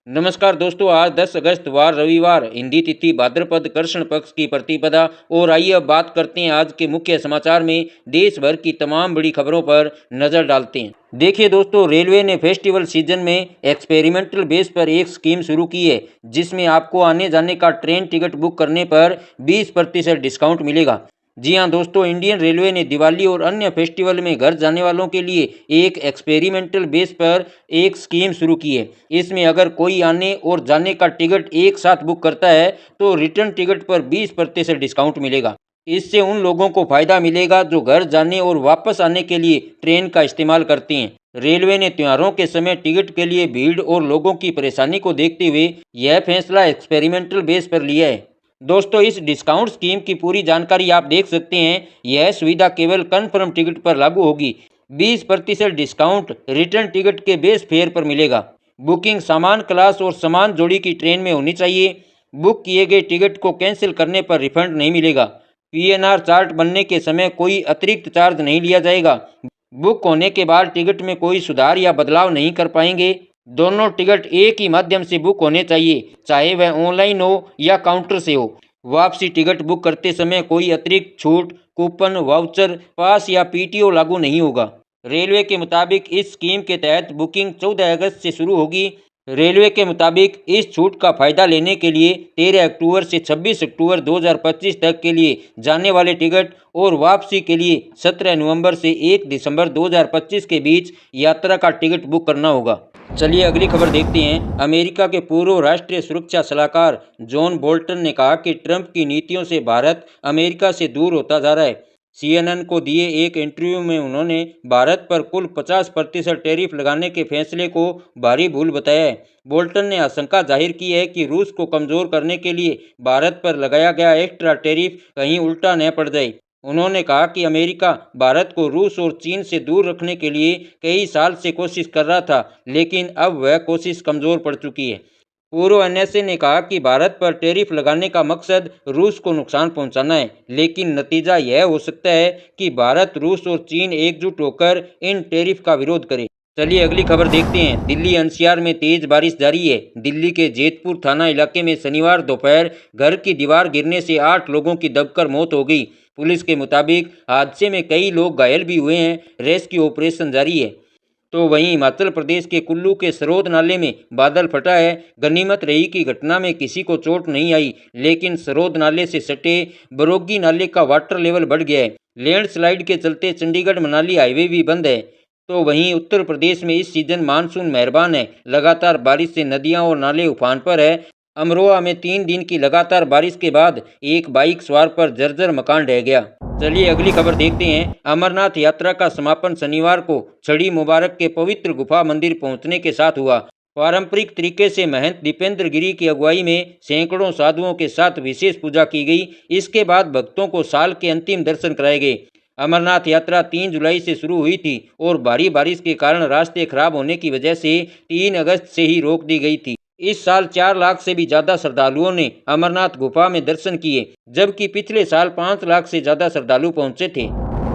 नमस्कार दोस्तों, आज 10 अगस्त वार रविवार, हिंदी तिथि भाद्रपद कृष्ण पक्ष की प्रतिपदा। और आइए अब बात करते हैं आज के मुख्य समाचार में देश भर की तमाम बड़ी खबरों पर नजर डालते हैं। देखिए दोस्तों, रेलवे ने फेस्टिवल सीजन में एक्सपेरिमेंटल बेस पर एक स्कीम शुरू की है, जिसमें आपको आने जाने का ट्रेन टिकट बुक करने पर 20% डिस्काउंट मिलेगा। जी हाँ दोस्तों, इंडियन रेलवे ने दिवाली और अन्य फेस्टिवल में घर जाने वालों के लिए एक एक्सपेरिमेंटल बेस पर एक स्कीम शुरू की है। इसमें अगर कोई आने और जाने का टिकट एक साथ बुक करता है तो रिटर्न टिकट पर 20% डिस्काउंट मिलेगा। इससे उन लोगों को फायदा मिलेगा जो घर जाने और वापस आने के लिए ट्रेन का इस्तेमाल करते हैं। रेलवे ने त्योहारों के समय टिकट के लिए भीड़ और लोगों की परेशानी को देखते हुए यह फैसला एक्सपेरिमेंटल बेस पर लिया है। दोस्तों, इस डिस्काउंट स्कीम की पूरी जानकारी आप देख सकते हैं। यह सुविधा केवल कन्फर्म टिकट पर लागू होगी। 20% डिस्काउंट रिटर्न टिकट के बेस फेयर पर मिलेगा। बुकिंग समान क्लास और समान जोड़ी की ट्रेन में होनी चाहिए। बुक किए गए टिकट को कैंसिल करने पर रिफंड नहीं मिलेगा। पीएनआर चार्ट बनने के समय कोई अतिरिक्त चार्ज नहीं लिया जाएगा। बुक होने के बाद टिकट में कोई सुधार या बदलाव नहीं कर पाएंगे। दोनों टिकट एक ही माध्यम से बुक होने चाहिए, चाहे वह ऑनलाइन हो या काउंटर से हो। वापसी टिकट बुक करते समय कोई अतिरिक्त छूट, कूपन, वाउचर, पास या पीटीओ लागू नहीं होगा। रेलवे के मुताबिक इस स्कीम के तहत बुकिंग 14 अगस्त से शुरू होगी। रेलवे के मुताबिक इस छूट का फायदा लेने के लिए 13 अक्टूबर से 26 अक्टूबर 2025 तक के लिए जाने वाले टिकट और वापसी के लिए 17 नवंबर से 1 दिसंबर 2025 के बीच यात्रा का टिकट बुक करना होगा। चलिए अगली खबर देखते हैं। अमेरिका के पूर्व राष्ट्रीय सुरक्षा सलाहकार जॉन बोल्टन ने कहा कि ट्रंप की नीतियों से भारत अमेरिका से दूर होता जा रहा है। सीएनएन को दिए एक इंटरव्यू में उन्होंने भारत पर कुल 50% टैरिफ लगाने के फैसले को भारी भूल बताया है। बोल्टन ने आशंका जाहिर की है कि रूस को कमजोर करने के लिए भारत पर लगाया गया एक्स्ट्रा टैरिफ कहीं उल्टा न पड़ जाए। उन्होंने कहा कि अमेरिका भारत को रूस और चीन से दूर रखने के लिए कई साल से कोशिश कर रहा था, लेकिन अब वह कोशिश कमजोर पड़ चुकी है। पूर्व एनएसए ने कहा कि भारत पर टैरिफ लगाने का मकसद रूस को नुकसान पहुंचाना है, लेकिन नतीजा यह हो सकता है कि भारत, रूस और चीन एकजुट होकर इन टैरिफ का विरोध करे। चलिए अगली खबर देखते हैं। दिल्ली एनसीआर में तेज बारिश जारी है। दिल्ली के जेतपुर थाना इलाके में शनिवार दोपहर घर की दीवार गिरने से 8 लोगों की दबकर मौत हो गई। पुलिस के मुताबिक हादसे में कई लोग घायल भी हुए हैं। रेस्क्यू ऑपरेशन जारी है। तो वहीं हिमाचल प्रदेश के कुल्लू के सरोद नाले में बादल फटा है। गनीमत रही कि घटना में किसी को चोट नहीं आई, लेकिन सरोद नाले से सटे बरोगी नाले का वाटर लेवल बढ़ गया है। लैंडस्लाइड के चलते चंडीगढ़ मनाली हाईवे भी बंद है। तो वहीं उत्तर प्रदेश में इस सीजन मानसून मेहरबान है। लगातार बारिश से नदियां और नाले उफान पर है। अमरोहा में 3 दिन की लगातार बारिश के बाद एक बाइक सवार पर जर्जर मकान ढह गया। चलिए अगली खबर देखते हैं। अमरनाथ यात्रा का समापन शनिवार को छड़ी मुबारक के पवित्र गुफा मंदिर पहुंचने के साथ हुआ। पारंपरिक तरीके से महंत दीपेंद्र गिरी की अगुवाई में सैकड़ों साधुओं के साथ विशेष पूजा की गई। इसके बाद भक्तों को साल के अंतिम दर्शन कराए गए। अमरनाथ यात्रा 3 जुलाई से शुरू हुई थी और भारी बारिश के कारण रास्ते खराब होने की वजह से 3 अगस्त से ही रोक दी गई थी। इस साल 4 लाख से भी ज्यादा श्रद्धालुओं ने अमरनाथ गुफा में दर्शन किए, जबकि पिछले साल 5 लाख से ज्यादा श्रद्धालु पहुंचे थे।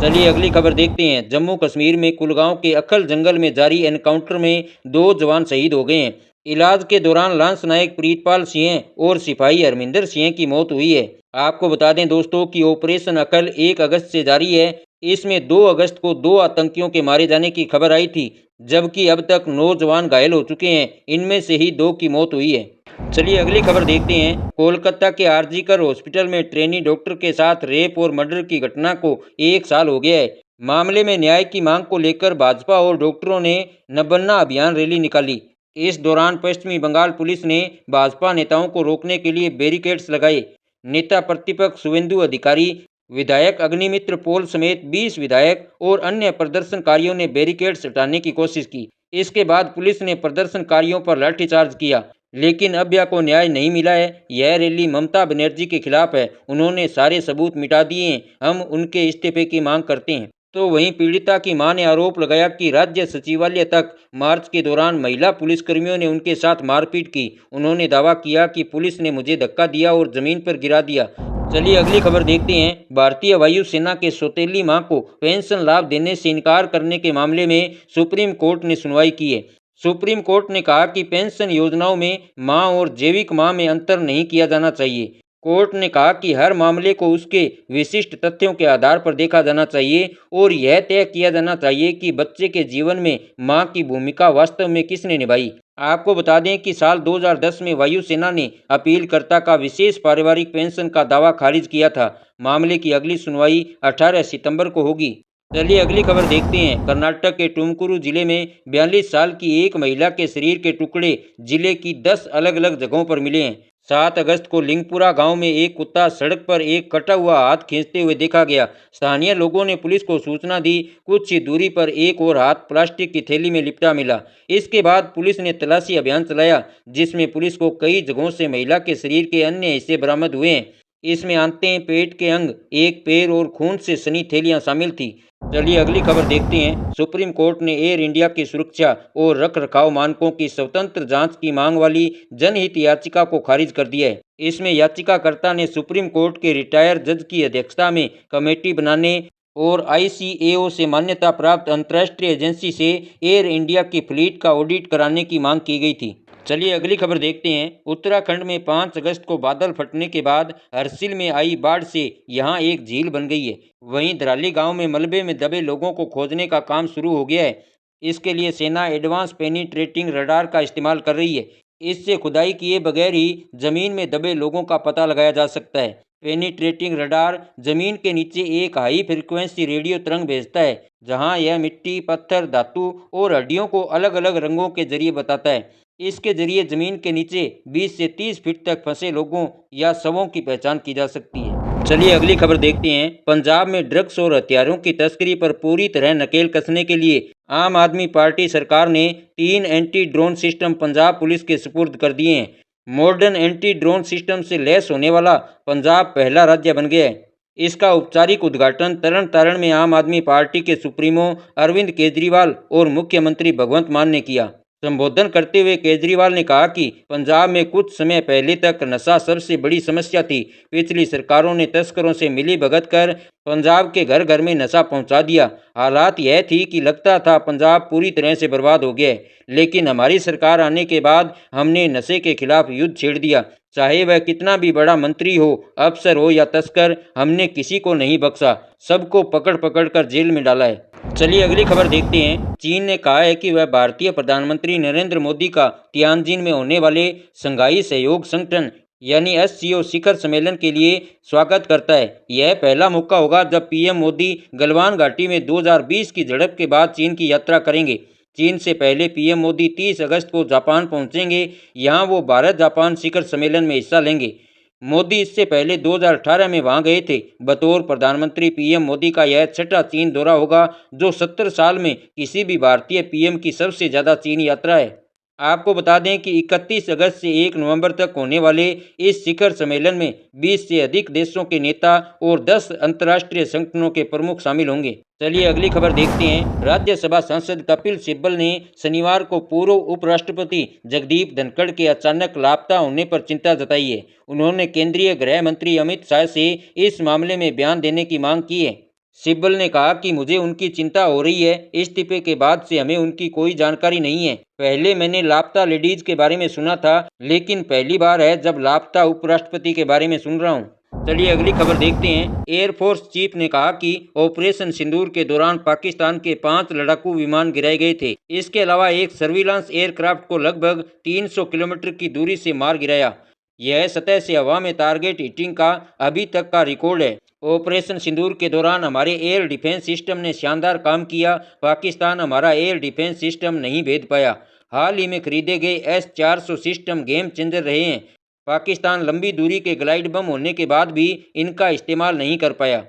चलिए अगली खबर देखते हैं। जम्मू कश्मीर में कुलगांव के अखल जंगल में जारी एनकाउंटर में 2 जवान शहीद हो गए हैं। इलाज के दौरान लांस नायक प्रीतपाल सिंह और सिपाही हरमिंदर सिंह की मौत हुई है। आपको बता दें दोस्तों कि ऑपरेशन अकल 1 अगस्त से जारी है। इसमें 2 अगस्त को 2 आतंकियों के मारे जाने की खबर आई थी, जबकि अब तक 9 जवान घायल हो चुके हैं। इनमें से ही 2 की मौत हुई है। चलिए अगली खबर देखते हैं। कोलकाता के आरजीकर हॉस्पिटल में ट्रेनी डॉक्टर के साथ रेप और मर्डर की घटना को 1 साल हो गया है। मामले में न्याय की मांग को लेकर भाजपा और डॉक्टरों ने नबन्ना अभियान रैली निकाली। इस दौरान पश्चिमी बंगाल पुलिस ने भाजपा नेताओं को रोकने के लिए बैरिकेड्स लगाए। नेता प्रतिपक्ष शुवेंदु अधिकारी, विधायक अग्निमित्र पोल समेत 20 विधायक और अन्य प्रदर्शनकारियों ने बैरिकेड्स हटाने की कोशिश की। इसके बाद पुलिस ने प्रदर्शनकारियों पर लाठीचार्ज किया, लेकिन अभ्या को न्याय नहीं मिला है। यह रैली ममता बनर्जी के खिलाफ है। उन्होंने सारे सबूत मिटा दिए हैं। हम उनके इस्तीफे की मांग करते हैं। तो वहीं पीड़िता की मां ने आरोप लगाया कि राज्य सचिवालय तक मार्च के दौरान महिला पुलिसकर्मियों ने उनके साथ मारपीट की। उन्होंने दावा किया कि पुलिस ने मुझे धक्का दिया और जमीन पर गिरा दिया। चलिए अगली खबर देखते हैं। भारतीय वायुसेना के सौतेली मां को पेंशन लाभ देने से इनकार करने के मामले में सुप्रीम कोर्ट ने सुनवाई की है। सुप्रीम कोर्ट ने कहा कि पेंशन योजनाओं में मां और जैविक मां में अंतर नहीं किया जाना चाहिए। कोर्ट ने कहा कि हर मामले को उसके विशिष्ट तथ्यों के आधार पर देखा जाना चाहिए और यह तय किया जाना चाहिए कि बच्चे के जीवन में मां की भूमिका वास्तव में किसने निभाई। आपको बता दें कि साल 2010 में वायुसेना ने अपीलकर्ता का विशेष पारिवारिक पेंशन का दावा खारिज किया था। मामले की अगली सुनवाई 18 सितंबर को होगी। चलिए अगली खबर देखते हैं। कर्नाटक के टुमकुरू जिले में 42 साल की एक महिला के शरीर के टुकड़े जिले की 10 अलग अलग जगहों पर मिले हैं। 7 अगस्त को लिंगपुरा गांव में एक कुत्ता सड़क पर एक कटा हुआ हाथ खींचते हुए देखा गया। स्थानीय लोगों ने पुलिस को सूचना दी। कुछ ही दूरी पर एक और हाथ प्लास्टिक की थैली में लिपटा मिला। इसके बाद पुलिस ने तलाशी अभियान चलाया, जिसमें पुलिस को कई जगहों से महिला के शरीर के अन्य हिस्से बरामद हुए हैं। इसमें आंतें, पेट के अंग, एक पैर और खून से सनी थैलियां शामिल थी। चलिए अगली खबर देखते हैं। सुप्रीम कोर्ट ने एयर इंडिया की सुरक्षा और रखरखाव मानकों की स्वतंत्र जांच की मांग वाली जनहित याचिका को खारिज कर दिया है। इसमें याचिकाकर्ता ने सुप्रीम कोर्ट के रिटायर जज की अध्यक्षता में कमेटी बनाने और ICAO से मान्यता प्राप्त अंतर्राष्ट्रीय एजेंसी से एयर इंडिया की फ्लीट का ऑडिट कराने की मांग की गई थी। चलिए अगली खबर देखते हैं। उत्तराखंड में 5 अगस्त को बादल फटने के बाद हरसिल में आई बाढ़ से यहां एक झील बन गई है। वहीं धराली गांव में मलबे में दबे लोगों को खोजने का काम शुरू हो गया है। इसके लिए सेना एडवांस पेनिट्रेटिंग रडार का इस्तेमाल कर रही है। इससे खुदाई किए बगैर ही जमीन में दबे लोगों का पता लगाया जा सकता है। पेनिट्रेटिंग रडार जमीन के नीचे एक हाई फ्रिक्वेंसी रेडियो तरंग भेजता है, जहां यह मिट्टी, पत्थर, धातु और हड्डियों को अलग अलग रंगों के जरिए बताता है। इसके जरिए जमीन के नीचे 20 से 30 फीट तक फंसे लोगों या शवों की पहचान की जा सकती है। चलिए अगली खबर देखते हैं। पंजाब में ड्रग्स और हथियारों की तस्करी पर पूरी तरह नकेल कसने के लिए आम आदमी पार्टी सरकार ने 3 anti drone system Punjab police के सुपुर्द कर दिए हैं। मॉडर्न एंटी ड्रोन सिस्टम से लैस होने वाला पंजाब पहला राज्य बन गया है। इसका औपचारिक उद्घाटन तरन तारण में आम आदमी पार्टी के सुप्रीमो अरविंद केजरीवाल और मुख्यमंत्री भगवंत मान ने किया। संबोधन करते हुए केजरीवाल ने कहा कि पंजाब में कुछ समय पहले तक नशा सबसे बड़ी समस्या थी। पिछली सरकारों ने तस्करों से मिली भगत कर पंजाब के घर घर में नशा पहुंचा दिया। हालात यह थी कि लगता था पंजाब पूरी तरह से बर्बाद हो गया है, लेकिन हमारी सरकार आने के बाद हमने नशे के खिलाफ युद्ध छेड़ दिया। चाहे वह कितना भी बड़ा मंत्री हो, अफसर हो या तस्कर, हमने किसी को नहीं बख्शा। सबको पकड़ पकड़ कर जेल में डाला है। चलिए अगली खबर देखते हैं। चीन ने कहा है कि वह भारतीय प्रधानमंत्री नरेंद्र मोदी का तियानजिन में होने वाले शंघाई सहयोग संगठन यानी SCO शिखर सम्मेलन के लिए स्वागत करता है। यह पहला मौका होगा जब PM मोदी गलवान घाटी में 2020 की झड़प के बाद चीन की यात्रा करेंगे। चीन से पहले PM मोदी 30 अगस्त को जापान पहुंचेंगे। यहां वो भारत जापान शिखर सम्मेलन में हिस्सा लेंगे। मोदी इससे पहले 2018 में वहां गए थे। बतौर प्रधानमंत्री PM मोदी का यह छठा चीन दौरा होगा, जो 70 साल में किसी भी भारतीय PM की सबसे ज़्यादा चीन यात्रा है। आपको बता दें कि 31 अगस्त से 1 नवंबर तक होने वाले इस शिखर सम्मेलन में 20 से अधिक देशों के नेता और 10 अंतर्राष्ट्रीय संगठनों के प्रमुख शामिल होंगे। चलिए अगली खबर देखते हैं। राज्यसभा सांसद कपिल सिब्बल ने शनिवार को पूर्व उपराष्ट्रपति जगदीप धनखड़ के अचानक लापता होने पर चिंता जताई है। उन्होंने केंद्रीय गृह मंत्री अमित शाह से इस मामले में बयान देने की मांग की है। सिब्बल ने कहा कि मुझे उनकी चिंता हो रही है। इस्तीफे के बाद से हमें उनकी कोई जानकारी नहीं है। पहले मैंने लापता लेडीज के बारे में सुना था, लेकिन पहली बार है जब लापता उपराष्ट्रपति के बारे में सुन रहा हूँ। चलिए अगली खबर देखते हैं। एयरफोर्स चीफ ने कहा कि ऑपरेशन सिंदूर के दौरान पाकिस्तान के 5 लड़ाकू विमान गिराए गए थे। इसके अलावा एक सर्विलांस एयरक्राफ्ट को लगभग 300 किलोमीटर की दूरी से मार गिराया। यह सतह से हवा में टारगेट हिटिंग का अभी तक का रिकॉर्ड है। ऑपरेशन सिंदूर के दौरान हमारे एयर डिफेंस सिस्टम ने शानदार काम किया। पाकिस्तान हमारा एयर डिफेंस सिस्टम नहीं भेद पाया। हाल ही में खरीदे गए S-400 सिस्टम गेम चेंजर रहे हैं। पाकिस्तान लंबी दूरी के ग्लाइड बम होने के बाद भी इनका इस्तेमाल नहीं कर पाया।